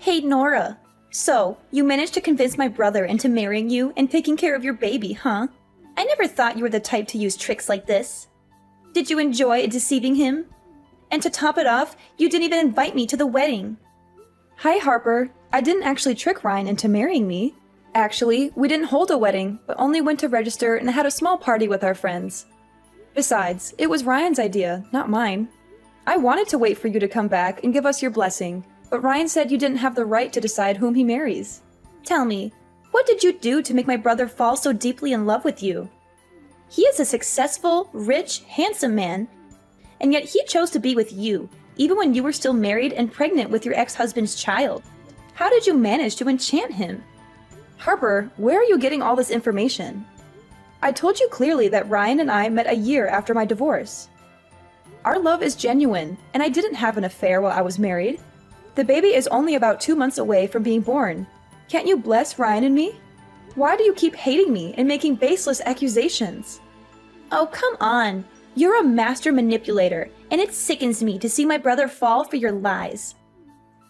Hey, Nora. So, you managed to convince my brother into marrying you and taking care of your baby, huh? I never thought you were the type to use tricks like this. Did you enjoy deceiving him? And to top it off, you didn't even invite me to the wedding. Hi, Harper. I didn't actually trick Ryan into marrying me. Actually, we didn't hold a wedding, but only went to register and had a small party with our friends. Besides, it was Ryan's idea, not mine. I wanted to wait for you to come back and give us your blessing, but Ryan said you didn't have the right to decide whom he marries. Tell me, what did you do to make my brother fall so deeply in love with you? He is a successful, rich, handsome man, and yet he chose to be with you, even when you were still married and pregnant with your ex-husband's child. How did you manage to enchant him? Harper, where are you getting all this information? I told you clearly that Ryan and I met a year after my divorce. Our love is genuine, and I didn't have an affair while I was married. The baby is only about 2 months away from being born. Can't you bless Ryan and me? Why do you keep hating me and making baseless accusations? Oh, come on. You're a master manipulator, and it sickens me to see my brother fall for your lies.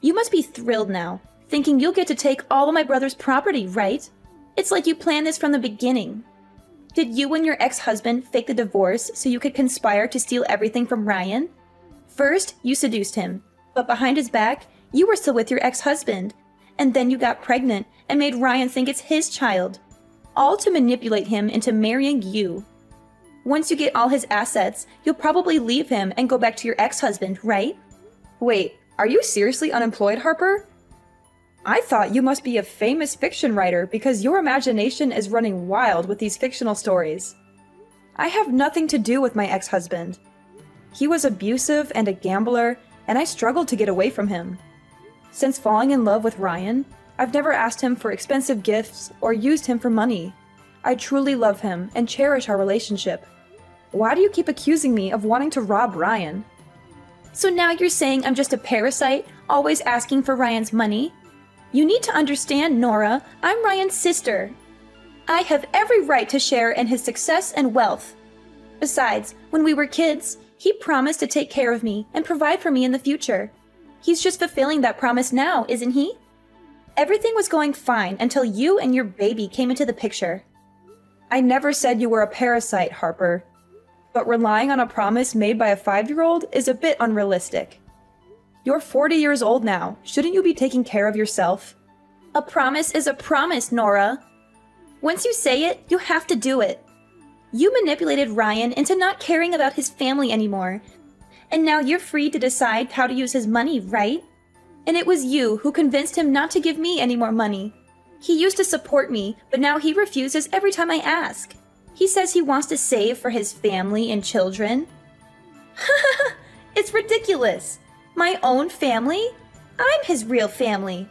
You must be thrilled now, thinking you'll get to take all of my brother's property, right? It's like you planned this from the beginning. Did you and your ex-husband fake the divorce so you could conspire to steal everything from Ryan? First, you seduced him, but behind his back, you were still with your ex-husband, and then you got pregnant and made Ryan think it's his child, all to manipulate him into marrying you. Once you get all his assets, you'll probably leave him and go back to your ex-husband, right? Wait, are you seriously unemployed, Harper? I thought you must be a famous fiction writer because your imagination is running wild with these fictional stories. I have nothing to do with my ex-husband. He was abusive and a gambler, and I struggled to get away from him. Since falling in love with Ryan, I've never asked him for expensive gifts or used him for money. I truly love him and cherish our relationship. Why do you keep accusing me of wanting to rob Ryan? So now you're saying I'm just a parasite, always asking for Ryan's money? You need to understand, Nora, I'm Ryan's sister. I have every right to share in his success and wealth. Besides, when we were kids, he promised to take care of me and provide for me in the future. He's just fulfilling that promise now, isn't he? Everything was going fine until you and your baby came into the picture. I never said you were a parasite, Harper. But relying on a promise made by a 5-year-old is a bit unrealistic. You're 40 years old now. Shouldn't you be taking care of yourself? A promise is a promise, Nora. Once you say it, you have to do it. You manipulated Ryan into not caring about his family anymore. And now you're free to decide how to use his money, right? And it was you who convinced him not to give me any more money. He used to support me, but now he refuses every time I ask. He says he wants to save for his family and children. It's ridiculous. My own family? I'm his real family.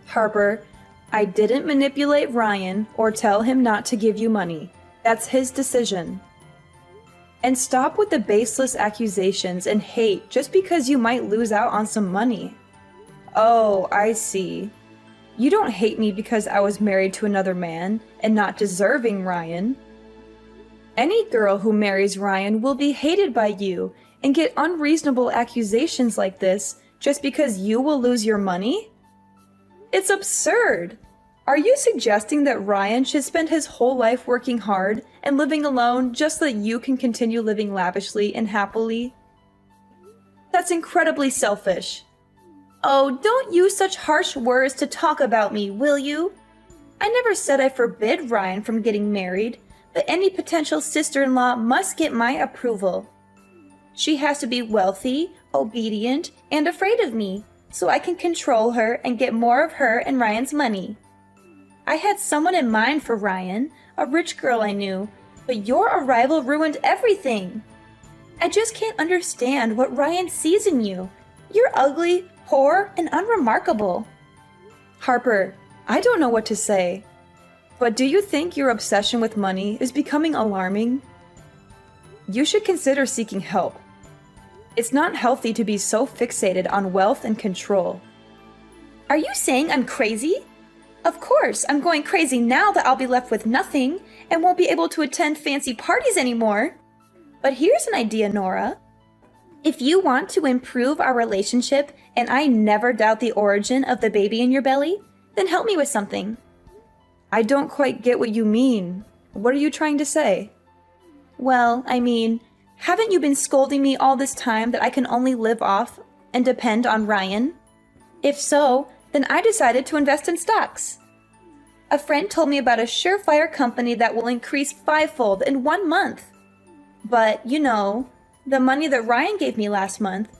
Harper, I didn't manipulate Ryan or tell him not to give you money. That's his decision. And stop with the baseless accusations and hate just because you might lose out on some money. Oh, I see. You don't hate me because I was married to another man and not deserving Ryan. Any girl who marries Ryan will be hated by you and get unreasonable accusations like this just because you will lose your money? It's absurd! Are you suggesting that Ryan should spend his whole life working hard and living alone just so that you can continue living lavishly and happily? That's incredibly selfish. Oh, don't use such harsh words to talk about me, will you? I never said I forbid Ryan from getting married, but any potential sister-in-law must get my approval. She has to be wealthy, obedient, and afraid of me, so I can control her and get more of her and Ryan's money. I had someone in mind for Ryan, a rich girl I knew, but your arrival ruined everything. I just can't understand what Ryan sees in you. You're ugly, poor, and unremarkable. Harper, I don't know what to say, but do you think your obsession with money is becoming alarming? You should consider seeking help. It's not healthy to be so fixated on wealth and control. Are you saying I'm crazy? Of course, I'm going crazy now that I'll be left with nothing and won't be able to attend fancy parties anymore. But here's an idea, Nora. If you want to improve our relationship, and I never doubt the origin of the baby in your belly, then help me with something. I don't quite get what you mean. What are you trying to say? Well, I mean, haven't you been scolding me all this time that I can only live off and depend on Ryan? If so, then I decided to invest in stocks. A friend told me about a surefire company that will increase fivefold in 1 month. But, you know, the money that Ryan gave me last month,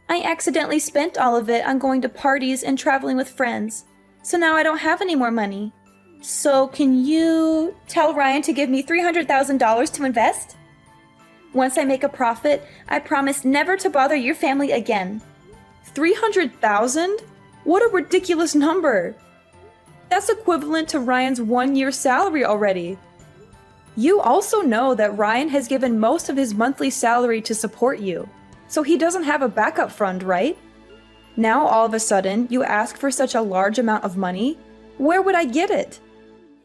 I accidentally spent all of it on going to parties and traveling with friends, so now I don't have any more money. So can you tell Ryan to give me $300,000 to invest? Once I make a profit, I promise never to bother your family again. 300,000? What a ridiculous number! That's equivalent to Ryan's 1-year salary already. You also know that Ryan has given most of his monthly salary to support you, so he doesn't have a backup fund, right? Now all of a sudden, you ask for such a large amount of money? Where would I get it?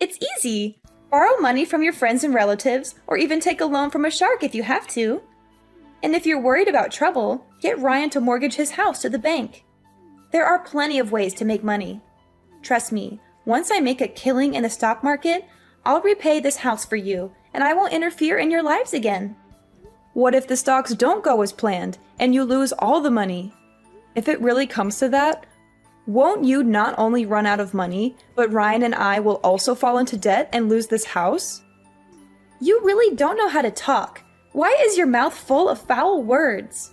It's easy. Borrow money from your friends and relatives, or even take a loan from a shark if you have to. And if you're worried about trouble, get Ryan to mortgage his house to the bank. There are plenty of ways to make money. Trust me, once I make a killing in the stock market, I'll repay this house for you, and I won't interfere in your lives again. What if the stocks don't go as planned, and you lose all the money? If it really comes to that, won't you not only run out of money, but Ryan and I will also fall into debt and lose this house? You really don't know how to talk. Why is your mouth full of foul words?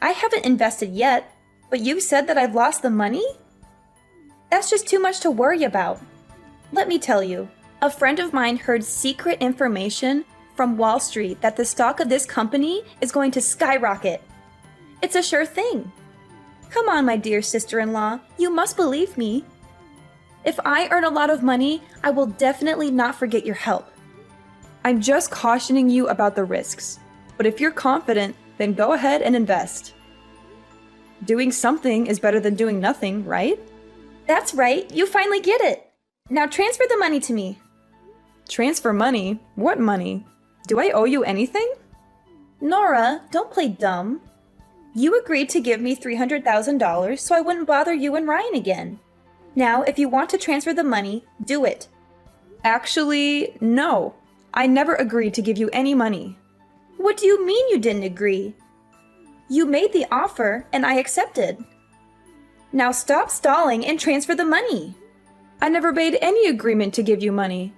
I haven't invested yet, but you said that I've lost the money? That's just too much to worry about. Let me tell you, a friend of mine heard secret information from Wall Street that the stock of this company is going to skyrocket. It's a sure thing. Come on, my dear sister-in-law, you must believe me. If I earn a lot of money, I will definitely not forget your help. I'm just cautioning you about the risks. But if you're confident, then go ahead and invest. Doing something is better than doing nothing, right? That's right, you finally get it. Now transfer the money to me. Transfer money? What money? Do I owe you anything? Nora, don't play dumb. You agreed to give me $300,000 so I wouldn't bother you and Ryan again. Now, if you want to transfer the money, do it. Actually, no. I never agreed to give you any money. What do you mean you didn't agree? You made the offer and I accepted. Now stop stalling and transfer the money. I never made any agreement to give you money.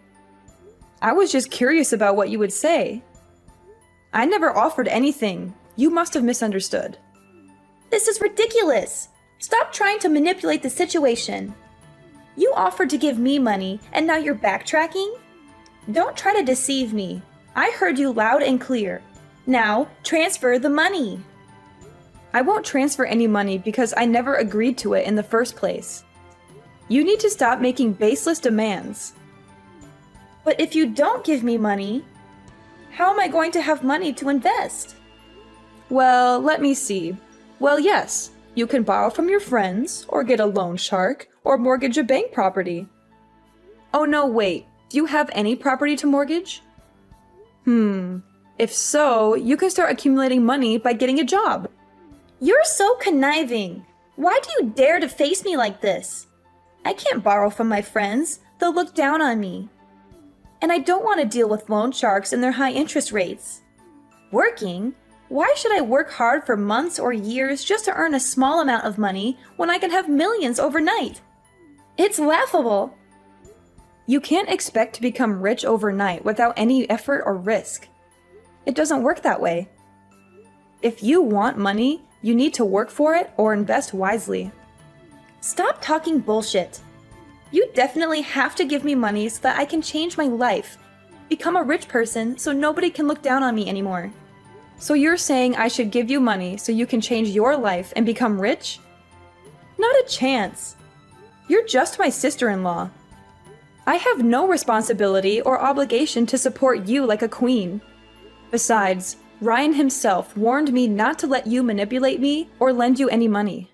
I was just curious about what you would say. I never offered anything. You must have misunderstood. This is ridiculous. Stop trying to manipulate the situation. You offered to give me money and now you're backtracking? Don't try to deceive me. I heard you loud and clear. Now, transfer the money. I won't transfer any money because I never agreed to it in the first place. You need to stop making baseless demands. But if you don't give me money, how am I going to have money to invest? Well, let me see. Well, yes, you can borrow from your friends, or get a loan shark, or mortgage a bank property. Oh no, wait. Do you have any property to mortgage? If so, you can start accumulating money by getting a job. You're so conniving. Why do you dare to face me like this? I can't borrow from my friends. They'll look down on me. And I don't want to deal with loan sharks and their high interest rates. Working? Why should I work hard for months or years just to earn a small amount of money when I can have millions overnight? It's laughable. You can't expect to become rich overnight without any effort or risk. It doesn't work that way. If you want money, you need to work for it or invest wisely. Stop talking bullshit. You definitely have to give me money so that I can change my life, become a rich person so nobody can look down on me anymore. So you're saying I should give you money so you can change your life and become rich? Not a chance. You're just my sister-in-law. I have no responsibility or obligation to support you like a queen. Besides, Ryan himself warned me not to let you manipulate me or lend you any money.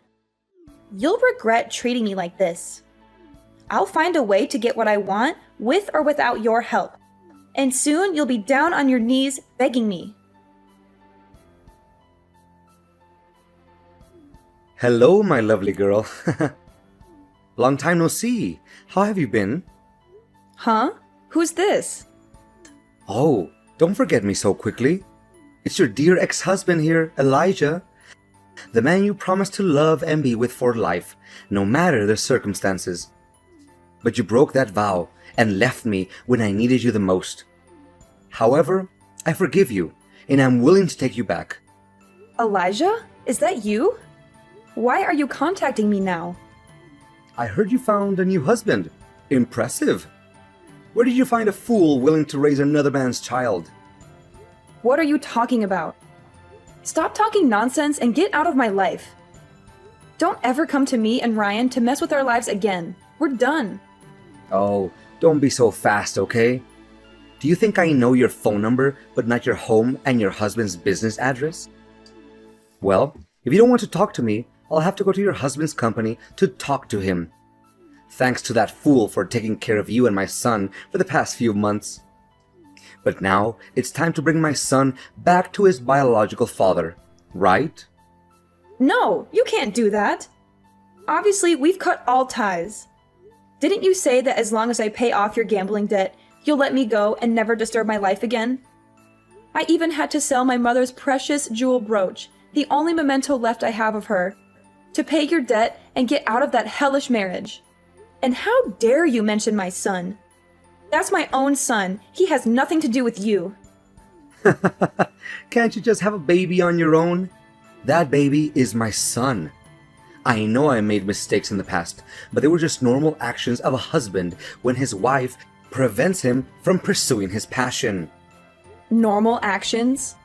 You'll regret treating me like this. I'll find a way to get what I want with or without your help. And soon you'll be down on your knees begging me. Hello, my lovely girl. Long time no see. How have you been? Huh? Who's this? Oh, don't forget me so quickly. It's your dear ex-husband here, Elijah. The man you promised to love and be with for life, no matter the circumstances. But you broke that vow and left me when I needed you the most. However, I forgive you, and I'm willing to take you back. Elijah? Is that you? Why are you contacting me now? I heard you found a new husband. Impressive. Where did you find a fool willing to raise another man's child? What are you talking about? Stop talking nonsense and get out of my life. Don't ever come to me and Ryan to mess with our lives again. We're done. Oh, don't be so fast, okay? Do you think I know your phone number, but not your home and your husband's business address? Well, if you don't want to talk to me, I'll have to go to your husband's company to talk to him. Thanks to that fool for taking care of you and my son for the past few months. But now, it's time to bring my son back to his biological father, right? No, you can't do that. Obviously, we've cut all ties. Didn't you say that as long as I pay off your gambling debt, you'll let me go and never disturb my life again? I even had to sell my mother's precious jewel brooch, the only memento left I have of her, to pay your debt and get out of that hellish marriage. And how dare you mention my son? That's my own son. He has nothing to do with you. Can't you just have a baby on your own? That baby is my son. I know I made mistakes in the past, but they were just normal actions of a husband when his wife prevents him from pursuing his passion. Normal actions?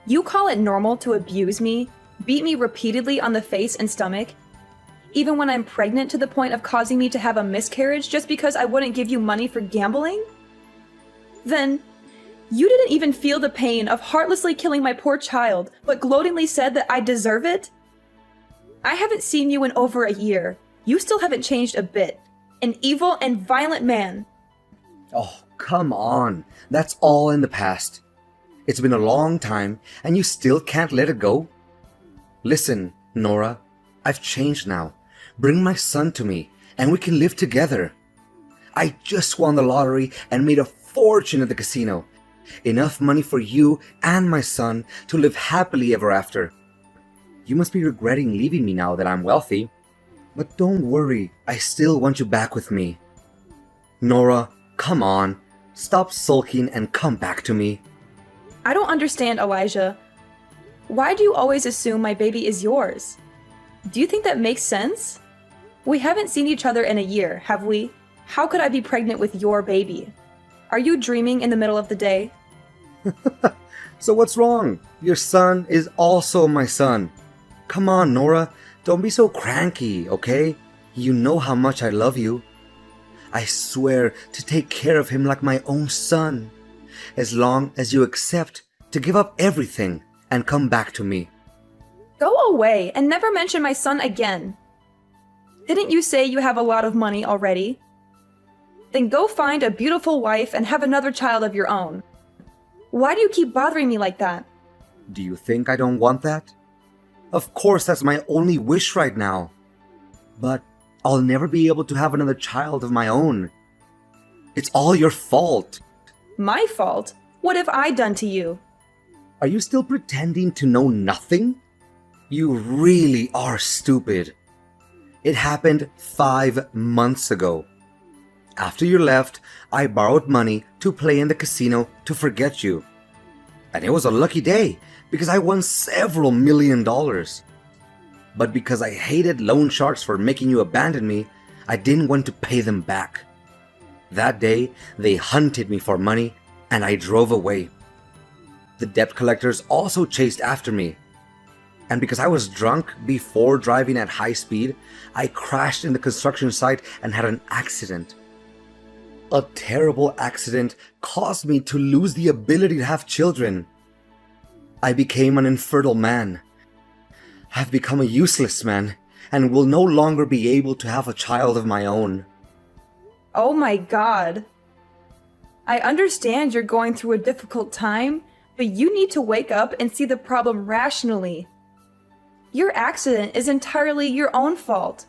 You call it normal to abuse me, beat me repeatedly on the face and stomach, even when I'm pregnant to the point of causing me to have a miscarriage just because I wouldn't give you money for gambling? Then, you didn't even feel the pain of heartlessly killing my poor child, but gloatingly said that I deserve it? I haven't seen you in over a year. You still haven't changed a bit. An evil and violent man. Oh, come on. That's all in the past. It's been a long time, and you still can't let it go? Listen, Nora, I've changed now. Bring my son to me, and we can live together. I just won the lottery and made a fortune at the casino. Enough money for you and my son to live happily ever after. You must be regretting leaving me now that I'm wealthy. But don't worry, I still want you back with me. Nora, come on. Stop sulking and come back to me. I don't understand, Elijah. Why do you always assume my baby is yours? Do you think that makes sense? We haven't seen each other in a year, have we? How could I be pregnant with your baby? Are you dreaming in the middle of the day? So what's wrong? Your son is also my son. Come on, Nora. Don't be so cranky, okay? You know how much I love you. I swear to take care of him like my own son, as long as you accept to give up everything and come back to me. Go away and never mention my son again. Didn't you say you have a lot of money already? Then go find a beautiful wife and have another child of your own. Why do you keep bothering me like that? Do you think I don't want that? Of course, that's my only wish right now. But I'll never be able to have another child of my own. It's all your fault. My fault? What have I done to you? Are you still pretending to know nothing? You really are stupid. It happened 5 months ago. After you left, I borrowed money to play in the casino to forget you. And it was a lucky day because I won several $1,000,000. But because I hated loan sharks for making you abandon me, I didn't want to pay them back. That day, they hunted me for money and I drove away. The debt collectors also chased after me. And because I was drunk before driving at high speed, I crashed in the construction site and had an accident. A terrible accident caused me to lose the ability to have children. I became an infertile man. I've become a useless man and will no longer be able to have a child of my own. Oh my God. I understand you're going through a difficult time, but you need to wake up and see the problem rationally. Your accident is entirely your own fault.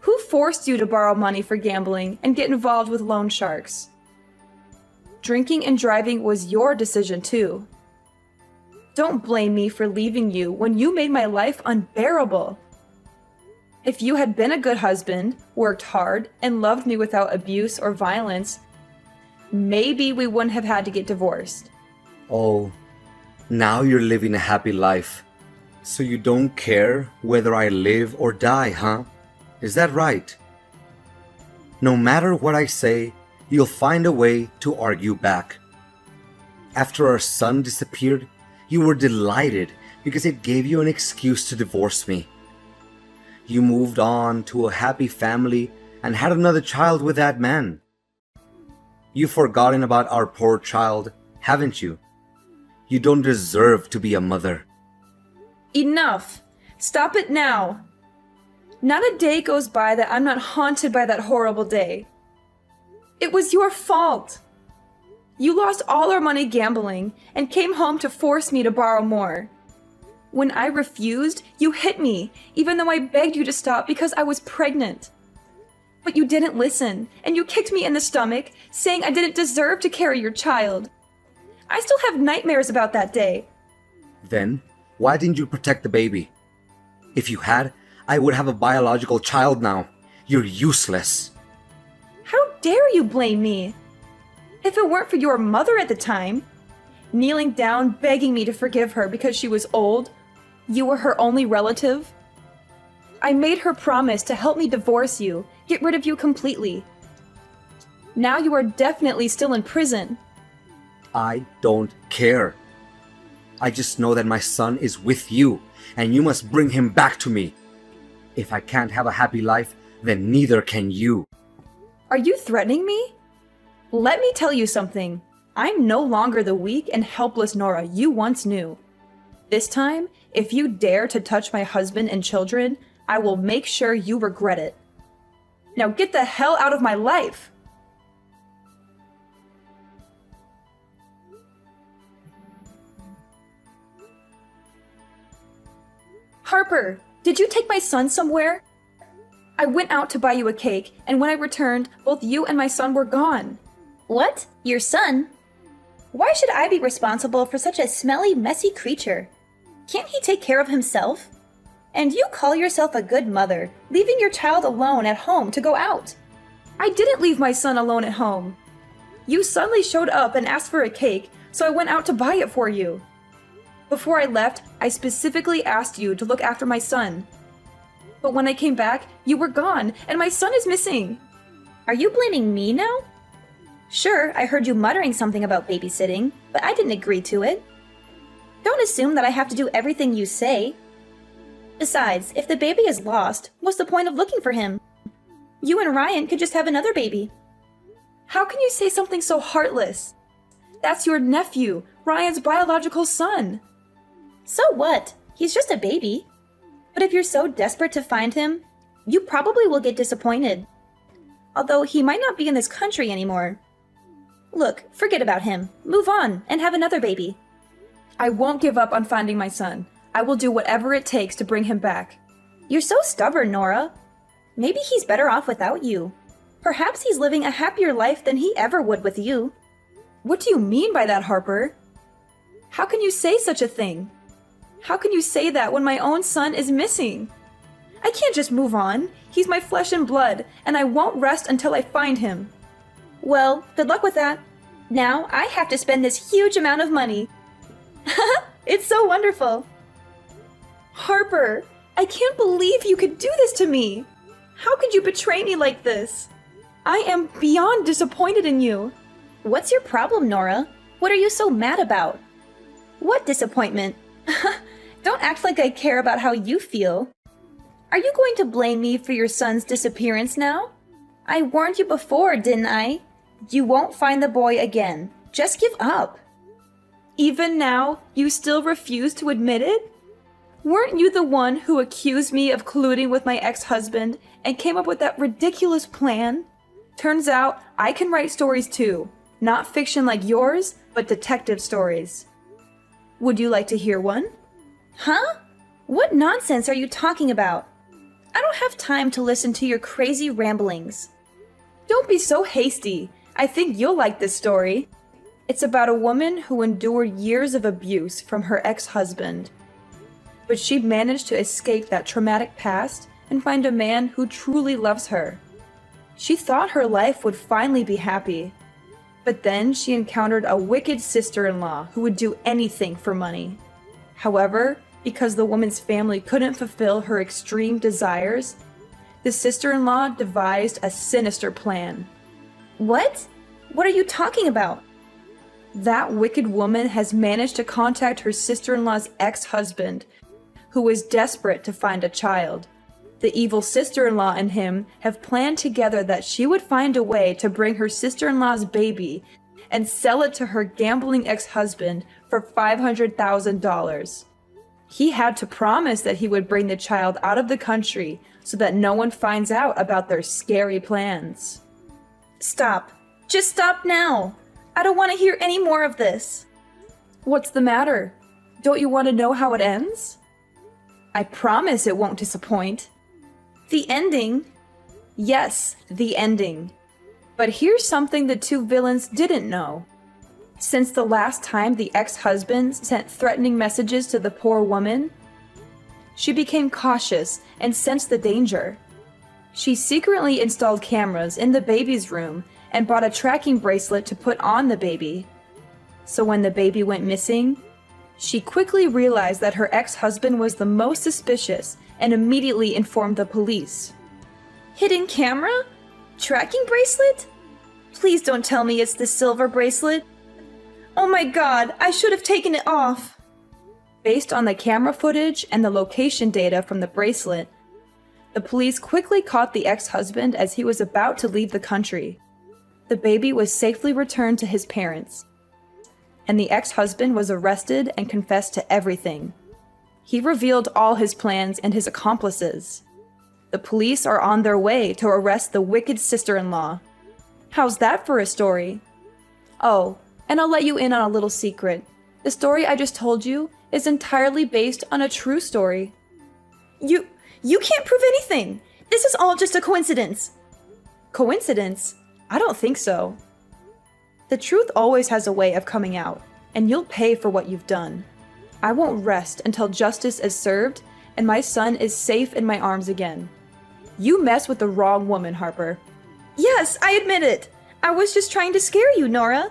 Who forced you to borrow money for gambling and get involved with loan sharks? Drinking and driving was your decision too. Don't blame me for leaving you when you made my life unbearable. If you had been a good husband, worked hard, and loved me without abuse or violence, maybe we wouldn't have had to get divorced. Oh, now you're living a happy life. So you don't care whether I live or die, huh? Is that right? No matter what I say, you'll find a way to argue back. After our son disappeared, you were delighted because it gave you an excuse to divorce me. You moved on to a happy family and had another child with that man. You've forgotten about our poor child, haven't you? You don't deserve to be a mother. Enough! Stop it now! Not a day goes by that I'm not haunted by that horrible day. It was your fault. You lost all our money gambling and came home to force me to borrow more. When I refused, you hit me, even though I begged you to stop because I was pregnant. But you didn't listen, and you kicked me in the stomach, saying I didn't deserve to carry your child. I still have nightmares about that day. Then, why didn't you protect the baby? If you had, I would have a biological child now. You're useless. How dare you blame me? If it weren't for your mother at the time, kneeling down begging me to forgive her because she was old, you were her only relative. I made her promise to help me divorce you, get rid of you completely. Now you are definitely still in prison. I don't care. I just know that my son is with you, and you must bring him back to me. If I can't have a happy life, then neither can you. Are you threatening me? Let me tell you something. I'm no longer the weak and helpless Nora you once knew. This time, if you dare to touch my husband and children, I will make sure you regret it. Now get the hell out of my life! Harper, did you take my son somewhere? I went out to buy you a cake, and when I returned, both you and my son were gone. What? Your son? Why should I be responsible for such a smelly, messy creature? Can't he take care of himself? And you call yourself a good mother, leaving your child alone at home to go out. I didn't leave my son alone at home. You suddenly showed up and asked for a cake, so I went out to buy it for you. Before I left, I specifically asked you to look after my son. But when I came back, you were gone, and my son is missing. Are you blaming me now? Sure, I heard you muttering something about babysitting, but I didn't agree to it. Don't assume that I have to do everything you say. Besides, if the baby is lost, what's the point of looking for him? You and Ryan could just have another baby. How can you say something so heartless? That's your nephew, Ryan's biological son. So what? He's just a baby. But if you're so desperate to find him, you probably will get disappointed. Although he might not be in this country anymore. Look, forget about him. Move on and have another baby. I won't give up on finding my son. I will do whatever it takes to bring him back. You're so stubborn, Nora. Maybe he's better off without you. Perhaps he's living a happier life than he ever would with you. What do you mean by that, Harper? How can you say such a thing? How can you say that when my own son is missing? I can't just move on. He's my flesh and blood, and I won't rest until I find him. Well, good luck with that. Now I have to spend this huge amount of money. It's so wonderful. Harper, I can't believe you could do this to me. How could you betray me like this? I am beyond disappointed in you. What's your problem, Nora? What are you so mad about? What disappointment? Don't act like I care about how you feel. Are you going to blame me for your son's disappearance now? I warned you before, didn't I? You won't find the boy again. Just give up. Even now, you still refuse to admit it? Weren't you the one who accused me of colluding with my ex-husband and came up with that ridiculous plan? Turns out, I can write stories too. Not fiction like yours, but detective stories. Would you like to hear one? Huh? What nonsense are you talking about? I don't have time to listen to your crazy ramblings. Don't be so hasty. I think you'll like this story. It's about a woman who endured years of abuse from her ex-husband. But she managed to escape that traumatic past and find a man who truly loves her. She thought her life would finally be happy. But then she encountered a wicked sister-in-law who would do anything for money. However, because the woman's family couldn't fulfill her extreme desires, the sister-in-law devised a sinister plan. What? What are you talking about? That wicked woman has managed to contact her sister-in-law's ex-husband, who was desperate to find a child. The evil sister-in-law and him have planned together that she would find a way to bring her sister-in-law's baby and sell it to her gambling ex-husband for $500,000. He had to promise that he would bring the child out of the country so that no one finds out about their scary plans. Stop. Just stop now. I don't want to hear any more of this. What's the matter? Don't you want to know how it ends? I promise it won't disappoint. The ending? Yes, the ending. But here's something the two villains didn't know. Since the last time the ex-husband sent threatening messages to the poor woman, she became cautious and sensed the danger. She secretly installed cameras in the baby's room and bought a tracking bracelet to put on the baby. So when the baby went missing, she quickly realized that her ex-husband was the most suspicious and immediately informed the police. Hidden camera? Tracking bracelet? Please don't tell me it's the silver bracelet. Oh my god, I should have taken it off. Based on the camera footage and the location data from the bracelet, the police quickly caught the ex-husband as he was about to leave the country. The baby was safely returned to his parents, and the ex-husband was arrested and confessed to everything. He revealed all his plans and his accomplices. The police are on their way to arrest the wicked sister-in-law. How's that for a story? Oh, and I'll let you in on a little secret. The story I just told you is entirely based on a true story. You can't prove anything. This is all just a coincidence. Coincidence? I don't think so. The truth always has a way of coming out, and you'll pay for what you've done. I won't rest until justice is served and my son is safe in my arms again. You mess with the wrong woman, Harper. Yes, I admit it. I was just trying to scare you, Nora.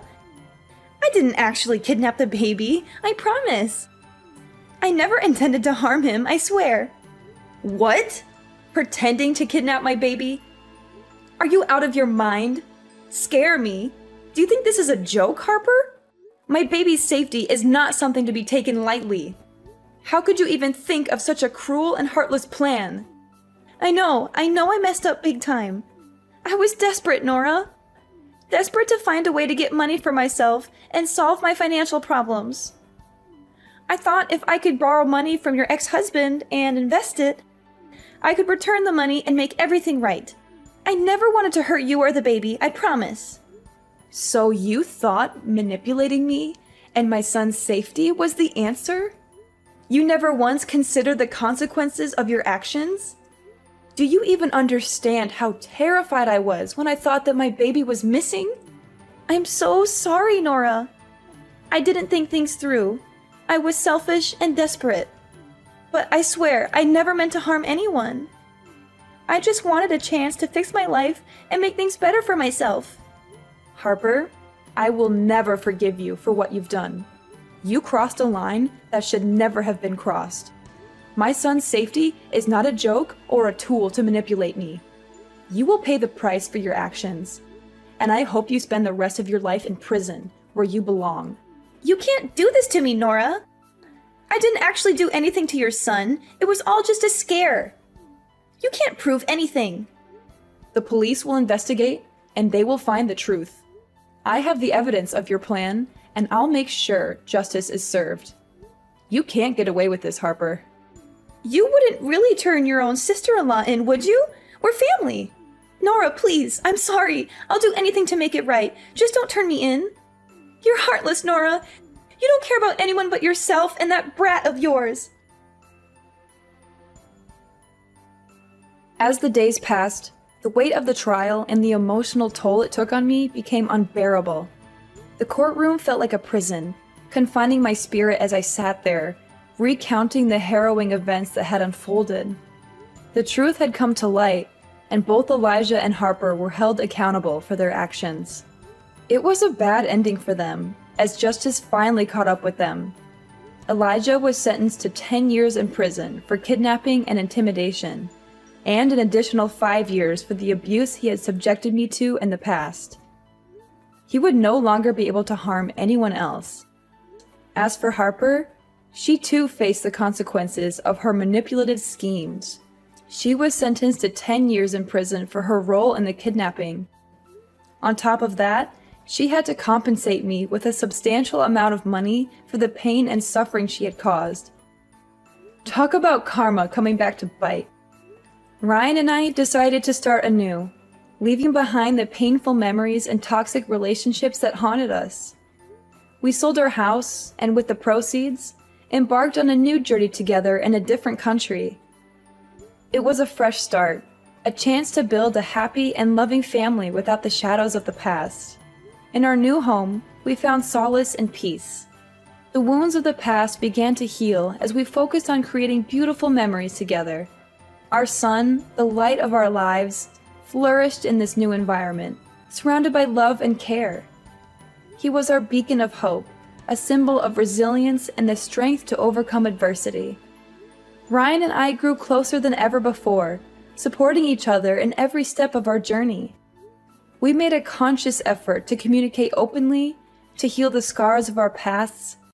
I didn't actually kidnap the baby, I promise. I never intended to harm him, I swear. What? Pretending to kidnap my baby? Are you out of your mind? Scare me? Do you think this is a joke, Harper? My baby's safety is not something to be taken lightly. How could you even think of such a cruel and heartless plan? I know I messed up big time. I was desperate, Nora. Desperate to find a way to get money for myself and solve my financial problems. I thought if I could borrow money from your ex-husband and invest it, I could return the money and make everything right. I never wanted to hurt you or the baby, I promise. So you thought manipulating me and my son's safety was the answer? You never once considered the consequences of your actions? Do you even understand how terrified I was when I thought that my baby was missing? I'm so sorry, Nora. I didn't think things through. I was selfish and desperate. But I swear, I never meant to harm anyone. I just wanted a chance to fix my life and make things better for myself. Harper, I will never forgive you for what you've done. You crossed a line that should never have been crossed. My son's safety is not a joke or a tool to manipulate me. You will pay the price for your actions, and I hope you spend the rest of your life in prison where you belong. You can't do this to me, Nora. I didn't actually do anything to your son. It was all just a scare. You can't prove anything. The police will investigate, and they will find the truth. I have the evidence of your plan, and I'll make sure justice is served. You can't get away with this, Harper. You wouldn't really turn your own sister-in-law in, would you? We're family. Nora, please, I'm sorry. I'll do anything to make it right. Just don't turn me in. You're heartless, Nora. You don't care about anyone but yourself and that brat of yours. As the days passed, the weight of the trial and the emotional toll it took on me became unbearable. The courtroom felt like a prison, confining my spirit as I sat there, recounting the harrowing events that had unfolded. The truth had come to light, and both Elijah and Harper were held accountable for their actions. It was a bad ending for them, as justice finally caught up with them. Elijah was sentenced to 10 years in prison for kidnapping and intimidation, and an additional 5 years for the abuse he had subjected me to in the past. He would no longer be able to harm anyone else. As for Harper, she too faced the consequences of her manipulative schemes. She was sentenced to 10 years in prison for her role in the kidnapping. On top of that, she had to compensate me with a substantial amount of money for the pain and suffering she had caused. Talk about karma coming back to bite. Ryan and I decided to start anew, leaving behind the painful memories and toxic relationships that haunted us. We sold our house, and with the proceeds, embarked on a new journey together in a different country. It was a fresh start, a chance to build a happy and loving family without the shadows of the past. In our new home, we found solace and peace. The wounds of the past began to heal as we focused on creating beautiful memories together. Our son, the light of our lives, flourished in this new environment, surrounded by love and care. He was our beacon of hope, a symbol of resilience and the strength to overcome adversity. Ryan and I grew closer than ever before, supporting each other in every step of our journey. We made a conscious effort to communicate openly, to heal the scars of our pasts,